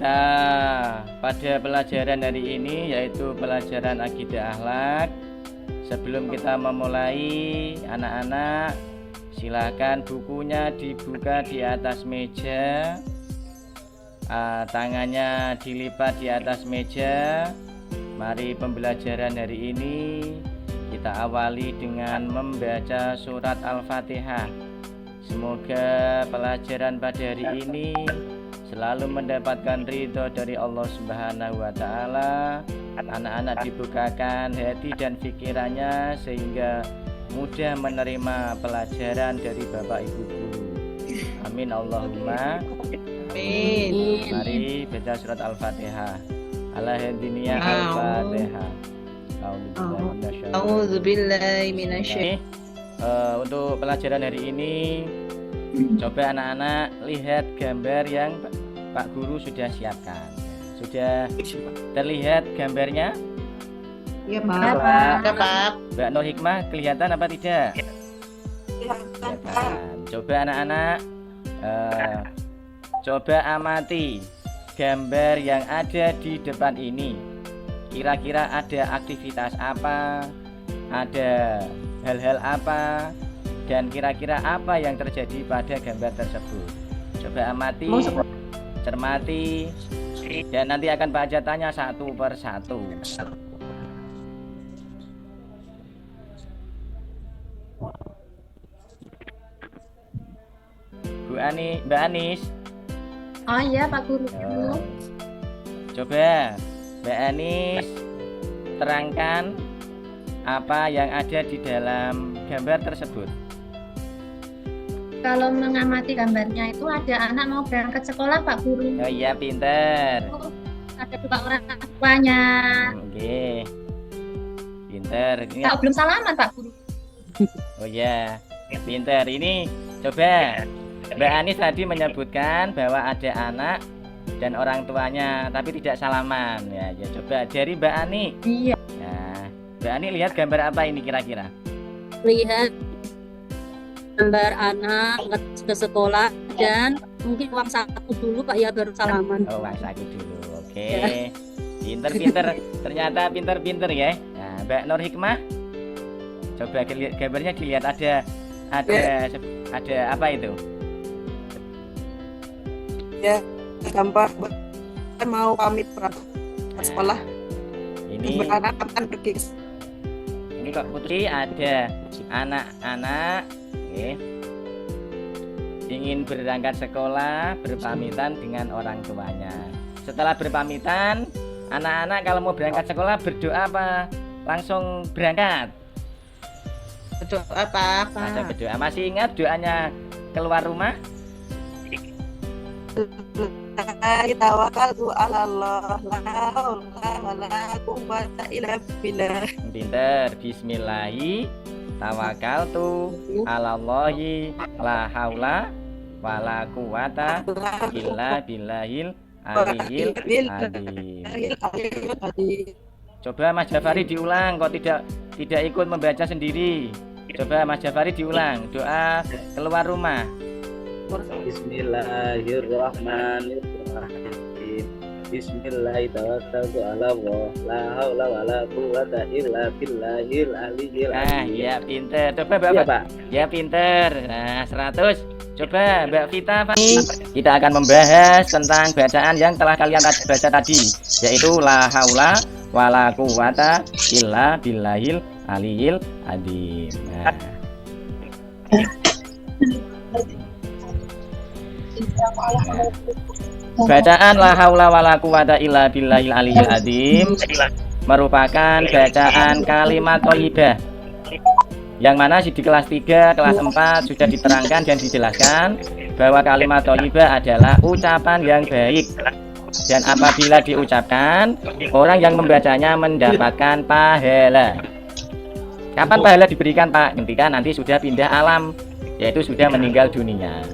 Kita pada pelajaran hari ini yaitu pelajaran akidah akhlak. Sebelum kita memulai, anak-anak silakan bukunya dibuka di atas meja, tangannya dilipat di atas meja. Mari pembelajaran hari ini kita awali dengan membaca surat Al-Fatihah. Semoga pelajaran pada hari ini selalu mendapatkan ridho dari Allah Subhanahu wa Ta'ala. Anak-anak dibukakan hati dan pikirannya sehingga mudah menerima pelajaran dari Bapak Ibu guru. Amin Allahumma Amin. Mari baca surat Al-Fatihah. Al-Hadiniyah Al-Fatihah. A'udzubillahi minasyaitonir. Untuk pelajaran hari ini, coba anak-anak lihat gambar yang Pak Guru sudah siapkan. Sudah terlihat gambarnya? Iya, Pak. Mbak Nur Hikmah kelihatan apa tidak? Kelihatan. Coba anak-anak coba amati gambar yang ada di depan ini. Kira-kira ada aktivitas apa? Ada hal-hal apa? Dan kira-kira apa yang terjadi pada gambar tersebut? Coba amati, cermati, dan nanti akan baca tanya satu per satu. Mbak Anis. Oh iya Pak Guru. Coba Mbak Anis terangkan apa yang ada di dalam gambar tersebut. Kalau mengamati gambarnya itu ada anak mau berangkat sekolah Pak Guru. Oh iya, pinter. Ada dua orang tuanya. Oke, pinter. Kalau belum salaman Pak Guru. Oh iya, pinter. Ini coba Mbak Anis tadi menyebutkan bahwa ada anak dan orang tuanya tapi tidak salaman. Ya coba dari Mbak Ani. Iya. Nah, Mbak Ani lihat gambar apa ini kira-kira? Lihat gambar anak ke sekolah dan mungkin uang saku dulu Pak ya baru salaman. Oh, uang saku dulu. Oke. Pinter. Ternyata pinter ya. Nah, Mbak Nur Hikmah, coba gambarnya dilihat ada apa itu? Ya, gambar mau pamit berangkat sekolah. Ini Anak akan pergi. Ini kok Putri ada anak-anak ingin berangkat sekolah, berpamitan dengan orang tuanya. Setelah berpamitan, anak-anak kalau mau berangkat sekolah berdoa apa? Langsung berangkat? Berdoa Pak. Ada berdoa. Masih ingat doanya keluar rumah? Tawakkaltu 'ala Allah, la haula wala quwwata illa billah. Pinter. Bismillahi tawakkaltu 'ala Allahi, la haula wala quwwata illa billahil aliyil azim. Coba Mas Jafari diulang, kok tidak ikut membaca sendiri. Coba Mas Jafari diulang doa keluar rumah. Bismillahirrahmanirrahim. Bismillahirrahmanirrahim. Allah, la haula wala quwwata illa billahil aliyyil azim. Ya pinter. Coba Bapak. Iya, Pak. Ya pinter. Nah, 100. Coba Mbak Vita, Pak. Kita akan membahas tentang bacaan yang telah kalian baca tadi, yaitu la haula wala quwwata illa billahil aliyil azim. Nah. Bacaan la haula wala quwwata illa billahil aliyil azim merupakan bacaan kalimat thayyibah yang mana di kelas 3, kelas 4 sudah diterangkan dan dijelaskan bahwa kalimat thayyibah adalah ucapan yang baik, dan apabila diucapkan orang yang membacanya mendapatkan pahala. Kapan pahala diberikan Pak? Ketika nanti sudah pindah alam, yaitu sudah meninggal dunia.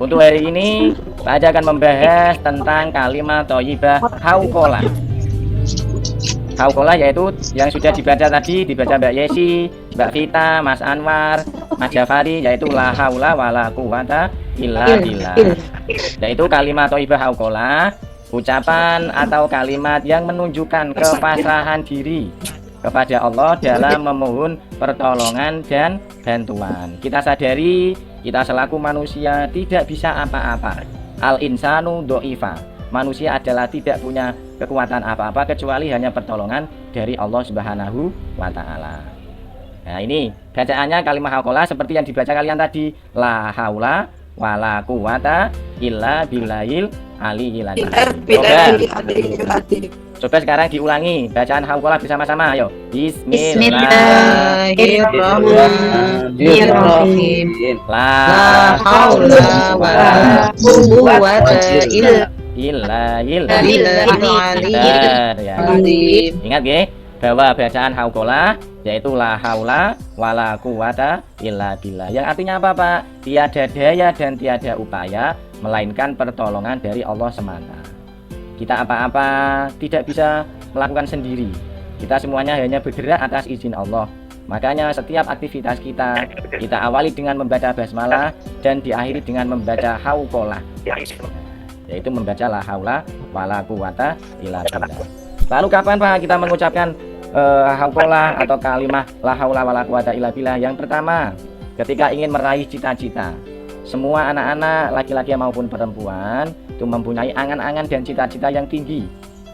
Untuk hari ini Pak Haji akan membahas tentang kalimat thayyibah hauqolah. Hauqolah yaitu yang sudah dibaca tadi, dibaca Mbak Yesi, Mbak Vita, Mas Anwar, Mas Jafari, yaitu la haula wala quwata illa billah. Yaitu kalimat thayyibah hauqolah ucapan atau kalimat yang menunjukkan kepasrahan diri kepada Allah dalam memohon pertolongan dan bantuan. Kita sadari kita selaku manusia tidak bisa apa-apa. Al-insanu do'ifa. Manusia adalah tidak punya kekuatan apa-apa kecuali hanya pertolongan dari Allah Subhanahu wa ta'ala. Nah, ini bacaannya kalimat hauqalah seperti yang dibaca kalian tadi. La haula wala quwata illa billahil aliyil azim. Coba sekarang diulangi bacaan hauqalah bersama-sama. Ayo. Bismillahirrahmanirrahim. La haula wala quwwata illa billahil billahil ya. azim. Ingat nggih bahwa bacaan hauqalah yaitu la haula wala quwata illa billah. Yang artinya apa, Pak? Tiada daya dan tiada upaya melainkan pertolongan dari Allah semata. Kita apa-apa tidak bisa melakukan sendiri. Kita semuanya hanya bergerak atas izin Allah. Makanya setiap aktivitas kita awali dengan membaca basmalah dan diakhiri dengan membaca hauqalah, yaitu membaca la haula wala quwata illa billah. Lalu kapan, Pak, kita mengucapkan hauqalah atau kalimah la haula wala quwata illa billah? Yang pertama, ketika ingin meraih cita-cita. Semua anak-anak laki-laki maupun perempuan itu mempunyai angan-angan dan cita-cita yang tinggi.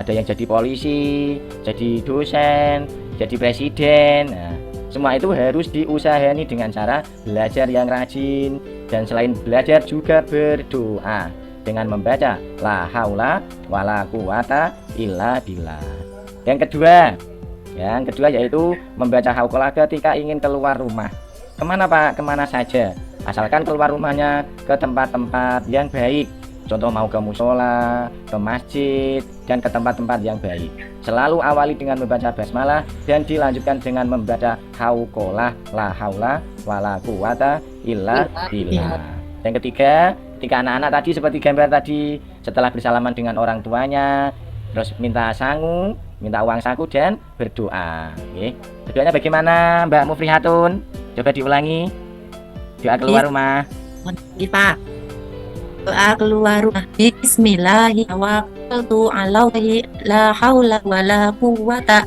Ada yang jadi polisi, jadi dosen, jadi presiden. Nah, semua itu harus diusahani dengan cara belajar yang rajin, dan selain belajar juga berdoa dengan membaca la haula wala quwata illa billah. Yang kedua yaitu membaca hauqalah ketika ingin keluar rumah. Kemana, Pak? Kemana saja, asalkan keluar rumahnya ke tempat-tempat yang baik. Contoh mau ke musola, ke masjid, dan ke tempat-tempat yang baik. Selalu awali dengan membaca basmalah dan dilanjutkan dengan membaca hauqalah la haula wala quwata illa billah. Yang ketiga, ketika anak-anak tadi seperti gambar tadi, setelah bersalaman dengan orang tuanya, terus minta sangu, minta uang saku dan berdoa. Oke. Berdoanya bagaimana, Mbak Mufrihatun? Coba diulangi. Doa keluar rumah. Pak. Doa keluar rumah. Bismillahirrahmanirrahim. La haula wala quwwata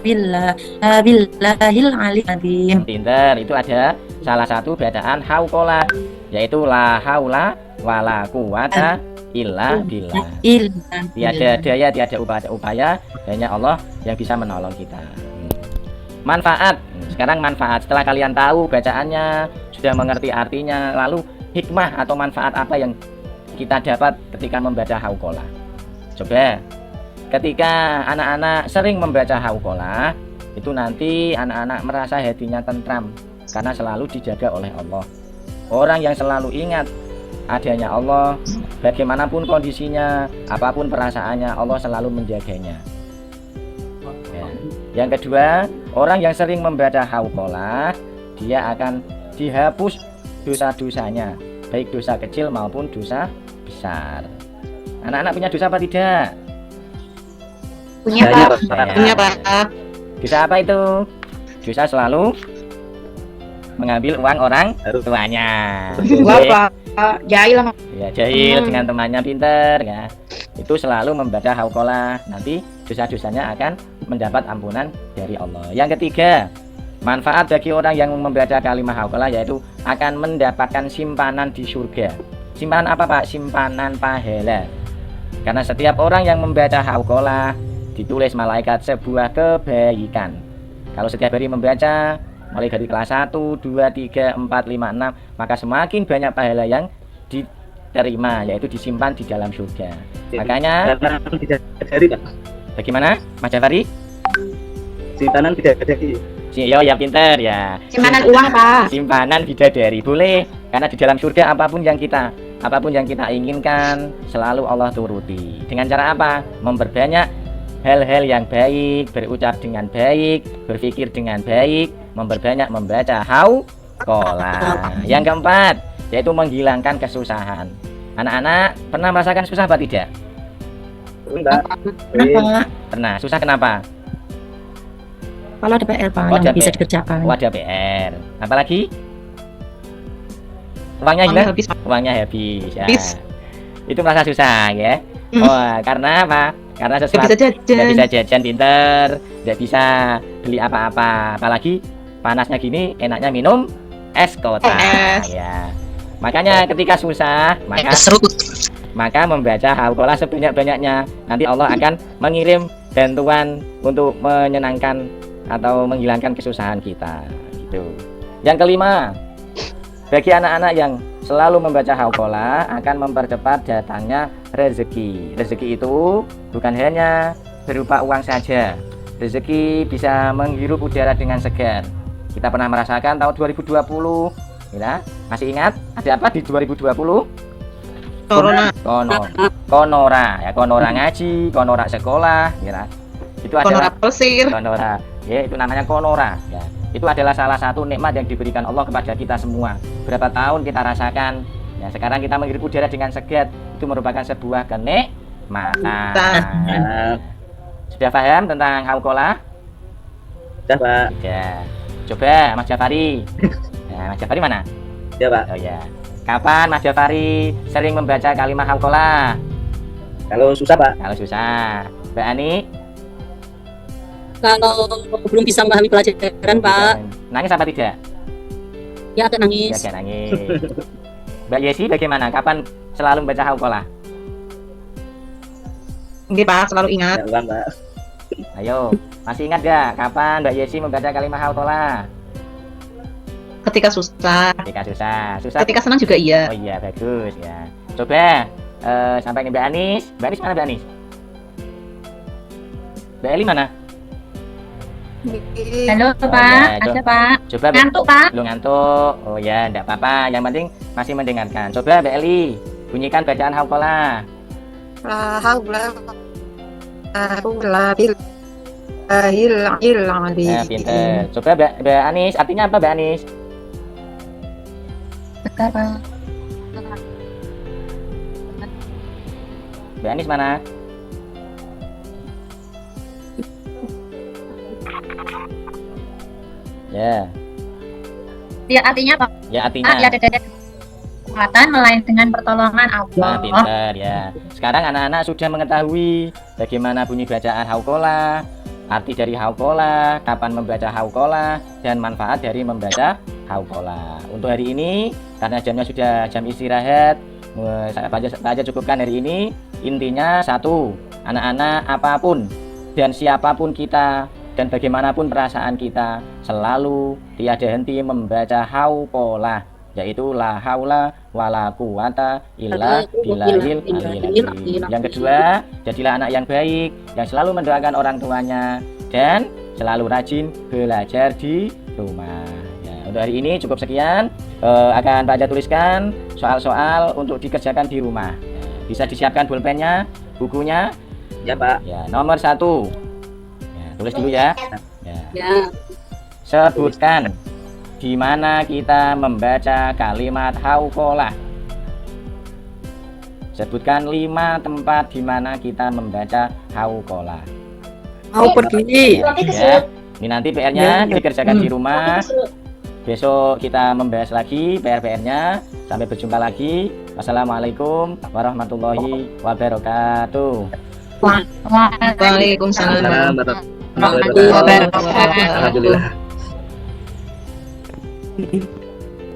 illa billahil aliyil azim. Pinter, itu ada salah satu bacaan hauqalah, yaitu la haula wala quwata illa billah. Tiada daya, tiada upaya, hanya Allah yang bisa menolong kita. Manfaat. Sekarang manfaat. Setelah kalian tahu bacaannya, sudah mengerti artinya, lalu hikmah atau manfaat apa yang kita dapat ketika membaca hauqalah? Coba, ketika anak-anak sering membaca hauqalah, itu nanti anak-anak merasa hatinya tentram karena selalu dijaga oleh Allah. Orang yang selalu ingat adanya Allah, bagaimanapun kondisinya, apapun perasaannya, Allah selalu menjaganya. Ya. Yang kedua, orang yang sering membaca hauqalah, dia akan dihapus dosa-dosanya, baik dosa kecil maupun dosa besar. Anak-anak punya dosa apa tidak? Punya, Pak. Punya, Pak. Dosa apa itu? Dosa selalu mengambil uang orang tuanya. Bapak, jahil lah. Ya, jahil dengan temannya pinter ya. Itu selalu membaca hauqalah, nanti dosa-dosanya akan mendapat ampunan dari Allah. Yang ketiga, manfaat bagi orang yang membaca kalimat hauqalah yaitu akan mendapatkan simpanan di surga. Simpanan apa, Pak? Simpanan pahala. Karena setiap orang yang membaca hauqalah ditulis malaikat sebuah kebaikan. Kalau setiap hari membaca mulai dari kelas 1, 2, 3, 4, 5, 6, maka semakin banyak pahala yang diterima, yaitu disimpan di dalam surga. Makanya bagaimana, Mas Jafari? Simpanan bidadari. Ya pinter ya. Simpanan uang, Pak. Simpanan bidadari boleh, karena di dalam surga apapun yang kita inginkan selalu Allah turuti. Dengan cara apa? Memperbanyak hal-hal yang baik, berucap dengan baik, berpikir dengan baik, memperbanyak membaca hauqalah. Yang keempat, yaitu menghilangkan kesusahan. Anak-anak pernah merasakan susah apa tidak? Enggak. Pernah. Susah kenapa? Kalau ada PR, Pak, Oh, yang ada bisa PR. dikerjakan. Oh, ada PR. Apalagi? Uangnya hilang? Habis. Uangnya habis. Ya. Habis. Itu merasa susah ya. Oh, karena apa? Karena Nggak sesuatu bisa jajan. nggak bisa jajan pinter, nggak bisa beli apa-apa. Apalagi panasnya gini, enaknya minum es kota. Es. Ya. Makanya ketika susah, maka membaca hauqalah sebanyak-banyaknya. Nanti Allah akan mengirim bantuan untuk menyenangkan atau menghilangkan kesusahan kita. Gitu. Yang kelima, bagi anak-anak yang selalu membaca hauqalah akan mempercepat datangnya rezeki. Rezeki itu bukan hanya berupa uang saja. Rezeki bisa menghirup udara dengan segar. Kita pernah merasakan tahun 2020, ya, masih ingat ada apa di 2020? Corona. Konora, ya, konora ngaji, konora sekolah, ya. Itu Konora adalah Pelesir. konora, ya, itu namanya konora, ya. Itu adalah salah satu nikmat yang diberikan Allah kepada kita semua. Berapa tahun kita rasakan, ya, sekarang kita menghirup udara dengan segar, itu merupakan sebuah kenikmatan. Nah, Sudah paham tentang hauqalah? Sudah Pak. Ya. Coba Mas Jafari. Nah, Mas Jafari mana? Ya Pak. Oh ya. Kapan Mas Jafari sering membaca kalimat hauqalah? Kalau susah Pak. Kalau susah. Mbak Ani? Kalau belum bisa memahami pelajaran, Pak, Nangis apa tidak? ya agak Ya, nangis. jangan nangis. Mbak Yesi bagaimana? Kapan selalu membaca hauqalah? Nggih, Pak, selalu ingat. Ya ulang Pak. Ayo, masih ingat gak kapan Mbak Yesi membaca kalimat hauqalah? Ketika susah. Ketika susah. Susah. Ketika senang juga iya. Oh iya, bagus ya. Coba sampai ke Mbak Anis. Mbak Anis mana Mbak Anis? Mbak Eli mana? Halo Pak, ada Pak. Coba Mbak- Ngantuk Pak. Belum ngantuk. Oh ya, enggak apa-apa. Yang penting masih mendengarkan. Coba Mbak Eli, bunyikan bacaan hauqalah. La haula wala quwwata illa billahil Nah, pinter. Coba Mbak Anis, artinya apa Mbak Anis? Bentar Pak. Mbak Anis mana? Ya, Ya artinya Pak. ya artinya. Ya ada kekuatan melain dengan pertolongan Nah, Allah. pintar ya. Sekarang anak-anak sudah mengetahui bagaimana bunyi bacaan hauqalah, arti dari hauqalah, kapan membaca hauqalah, dan manfaat dari membaca hauqalah. Untuk hari ini, karena jamnya sudah jam istirahat, saya cukupkan hari ini. Intinya satu, anak-anak apapun dan siapapun kita dan bagaimanapun perasaan kita, selalu tiada henti membaca hauqalah, yaitu la haula wala quwata illa billahil aliyil azim. Yang kedua, jadilah anak yang baik, yang selalu mendoakan orang tuanya dan selalu rajin belajar di rumah. Ya, untuk hari ini cukup sekian. Akan Pak Aja tuliskan soal-soal untuk dikerjakan di rumah. Ya, bisa disiapkan pulpennya, bukunya. Ya Pak. Ya, nomor 1. Ya, tulis dulu ya. Ya. Ya, Sebutkan di mana kita membaca kalimat hauqalah. Sebutkan 5 tempat di mana kita membaca hauqalah. Mau pergi. Ya, ini nanti PR-nya dikerjakan di rumah. Besok kita membahas lagi PR-nya. Sampai berjumpa lagi. Wassalamualaikum warahmatullahi wabarakatuh. Waalaikumsalam. Salam warahmatullahi wabarakatuh. Warahmatullahi wabarakatuh. Alhamdulillah.